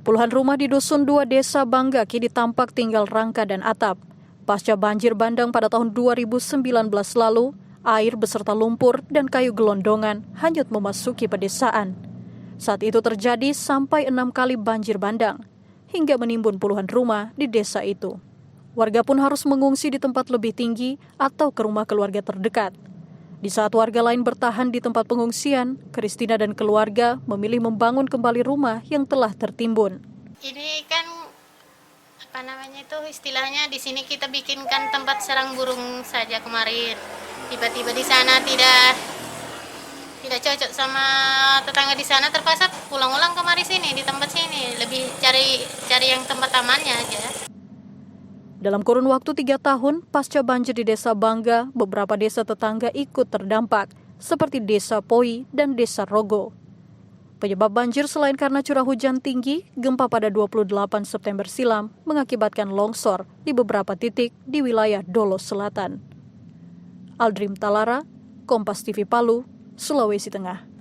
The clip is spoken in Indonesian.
Puluhan rumah di Dusun 2 Desa Bangga kini tampak tinggal rangka dan atap. Pasca banjir bandang pada tahun 2019 lalu, air beserta lumpur dan kayu gelondongan hanyut memasuki pedesaan. Saat itu terjadi sampai 6 kali banjir bandang, hingga menimbun puluhan rumah di desa itu. Warga pun harus mengungsi di tempat lebih tinggi atau ke rumah keluarga terdekat. Di saat warga lain bertahan di tempat pengungsian, Kristina dan keluarga memilih membangun kembali rumah yang telah tertimbun. Ini kan istilahnya di sini kita bikinkan tempat sarang burung saja kemarin. Tiba-tiba di sana tidak cocok sama tetangga di sana, terpaksa pulang-ulang kemari sini di tempat sini, lebih cari yang tempat amannya aja. Dalam kurun waktu 3 tahun, pasca banjir di Desa Bangga, beberapa desa tetangga ikut terdampak, seperti Desa Poi dan Desa Rogo. Penyebab banjir selain karena curah hujan tinggi, gempa pada 28 September silam mengakibatkan longsor di beberapa titik di wilayah Dolo Selatan. Aldrim Talara, Kompas TV Palu, Sulawesi Tengah.